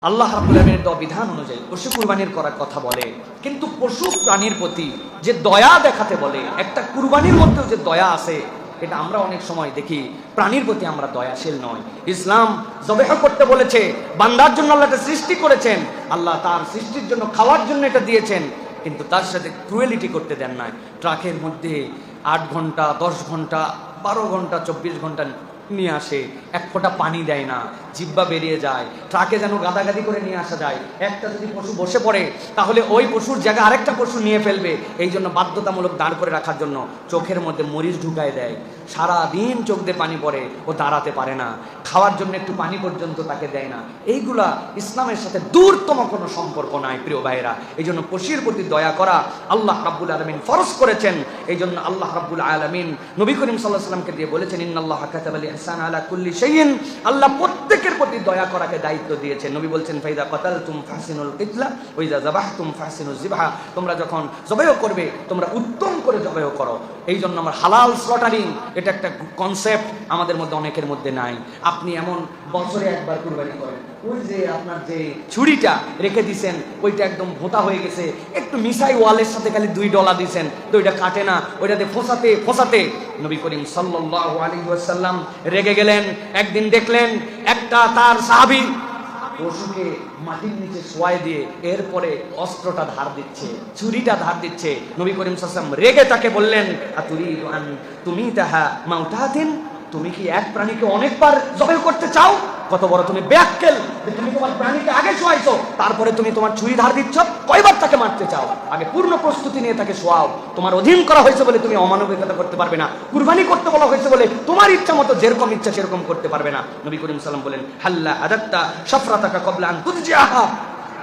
আল্লাহ রাব্বুল আলামিনের দেওয়া বিধান অনুযায়ী পশু কুরবানির করার কথা বলে, কিন্তু পশু প্রাণীর প্রতি যে দয়া দেখাতে বলে, একটা কুরবানির মধ্যেও যে দয়া আছে, এটা আমরা অনেক সময় দেখি প্রাণীর প্রতি আমরা দয়াশীল নয়। ইসলাম জবেহ করতে বলেছে, বান্দার জন্য আল্লাহ এটা সৃষ্টি করেছেন, আল্লাহ তার সৃষ্টির জন্য খাওয়ার জন্য এটা দিয়েছেন, কিন্তু তার সাথে ক্রুয়েলিটি করতে দেন নাই। ট্রাকের মধ্যে 8 ঘন্টা 10 ঘন্টা 12 ঘন্টা 24 ঘন্টা নিয়ে আসে, এক ফোঁটা পানি দেয় না, জিব্বা বেরিয়ে যায়, ট্রাকে যেন গাদাগাদি করে নিয়ে আসা যায়। একটা যদি পশু বসে পড়ে তাহলে ওই পশুর জায়গায় আরেকটা পশু নিয়ে ফেলবে, এই জন্য বাধ্যতামূলক দাঁড় করে রাখার জন্য চোখের মধ্যে মরিচ ঢুকায় দেয়। সারা দিন চোখ দিয়ে পানি পড়ে, ও দাঁড়াতে পারে না, খাওয়ার জন্য একটু পানি পর্যন্ত তাকে দেয় না। এইগুলা ইসলামের সাথে দূরতম কোনো সম্পর্ক নাই প্রিয় ভাইরা। এই জন্য পশুর প্রতি দয়া করা আল্লাহ রাব্বুল আলামিন ফরজ করেছেন। এই জন্য আল্লাহ রাব্বুল আলামিন নবী করিম সাল্লাল্লাহু আলাইহি ওয়াসাল্লামকে দিয়ে বলেছেন, ইন্নাল্লাহা কাতাবাল ইহসান আলা কুল্লি শাইইন। আল্লাহ প্রত্যেকের প্রতি দয়া করাকে দায়িত্ব দিয়েছেন। নবী বলছেন, ফাইদা কাতালতুম ফাহসিনুল কিতলা ওয়া ইযা যাবাহতুম ফাহসিনুজ যিবহা। তোমরা যখন জবাই করবে তোমরা উত্তম করে জবাই করো। এই জন্য আমরা হালাল স্লটারিং, এটা একটা কনসেপ্ট আমাদের মধ্যে অনেকের মধ্যে নাই। আপনি এমন বছরে একবার কুরবানি করেন, ওই যে আপনার যে ছুরিটা রেখে দিছেন ওইটা একদম ভোঁতা হয়ে গেছে, একটু মিসাই ওয়ালের সাথে খালি $2 দিছেন, তো ওইটা কাটে না, ওইটাতে ফোসাতে ফোসাতে নবী করিম সাল্লাল্লাহু আলাইহি ওয়াসাল্লাম রেগে গেলেন। একদিন দেখলেন একটা তার সাহাবী পশুকে মাটির নিচে শোয়াই দিয়ে এরপরে অস্ত্রটা ধার দিচ্ছে, ছুরিটা ধার দিচ্ছে। নবী করিম সাল্লাল্লাহু আলাইহি ওয়াসাল্লাম রেগে তাকে বললেন, আতুরিদু আন তুমিতাহা মাউতাতিন, তুমি কি এক প্রাণীকে অনেকবার জবাই করতে চাও? কত বড় তুমি বেয়াক্কেল যে তুমি তোমার প্রাণীকে আগে শোয়াইছো, তারপরে তুমি তোমার ছুরি ধার দিচ্ছ। কয়বার তাকে মারতে চাও? আগে পূর্ণ প্রস্তুতি নিয়ে তাকে শোয়াও। তোমার অধীন করা হয়েছে বলে তুমি অমানবিকতা করতে পারবে না, কুরবানি করতে বলা হয়েছে বলে তোমার ইচ্ছা মতো যেরকম ইচ্ছা সেরকম করতে পারবে না। নবী করিম সাল্লাম বলেন, হাল্লা আদাত্তা শাফরাতাকা ক্বাবলা আন তুরজিআহা,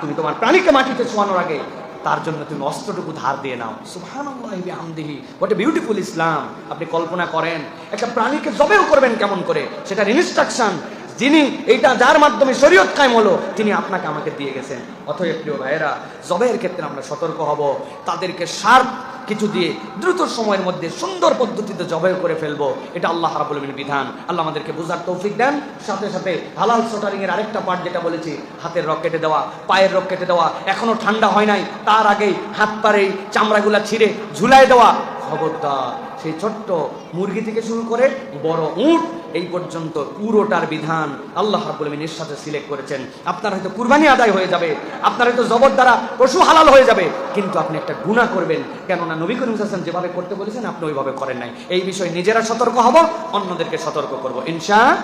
তুমি তোমার প্রাণীকে মাটিতে শোয়ানোর আগে তার জন্য তুমি অস্ত্রটুকু ধার দিয়ে নাও। সুবহানাল্লাহি বিহামদিহি, হোয়াট এ বিউটিফুল ইসলাম। আপনি কল্পনা করেন একটা প্রাণীকে জবেও করবেন কেমন করে, সেটার ইনস্ট্রাকশন যিনি এইটা যার মাধ্যমে শরীয়ত কায়েম হলো তিনি আপনাকে আমাকে দিয়ে গেছেন। অতএব প্রিয় ভাইয়েরা, জবের ক্ষেত্রে আমরা সতর্ক হব, তাদেরকে শার্প কিছু দিয়ে দ্রুত সময়ের মধ্যে সুন্দর পদ্ধতিতে জবাই করে ফেলবো, এটা আল্লাহ রাব্বুল আলামিনের বিধান। আল্লাহ আমাদেরকে বুঝার তৌফিক দেন। সাথে সাথে হালাল স্লটারিং এর আরেকটা পার্ট যেটা বলেছি, হাতের রক কেটে দেওয়া, পায়ের রক কেটে দেওয়া, এখনো ঠান্ডা হয় নাই তার আগেই হাত পারে চামড়াগুলা ছিঁড়ে ঝুলাই দেওয়া, খবরদার। সেই ছোট্ট মুরগি থেকে শুরু করে বড় উট এই পর্যন্ত পুরোটার বিধান আল্লাহ রাব্বুল আলামিন এর সাথে সিলেক্ট করেছেন। আপনার হয়তো কুরবানি আদায় হয়ে যাবে, আপনার হয়তো জবর দ্বারা পশু হালাল হয়ে যাবে, কিন্তু আপনি একটা গুনাহ করবেন, কেননা নবী করিম সাল্লাল্লাহু আলাইহি ওয়াসাল্লাম যেভাবে করতে বলেছেন আপনি ওইভাবে করেন নাই। এই বিষয়ে নিজেরা সতর্ক হব, অন্যদেরকে সতর্ক করব ইনশাআল্লাহ।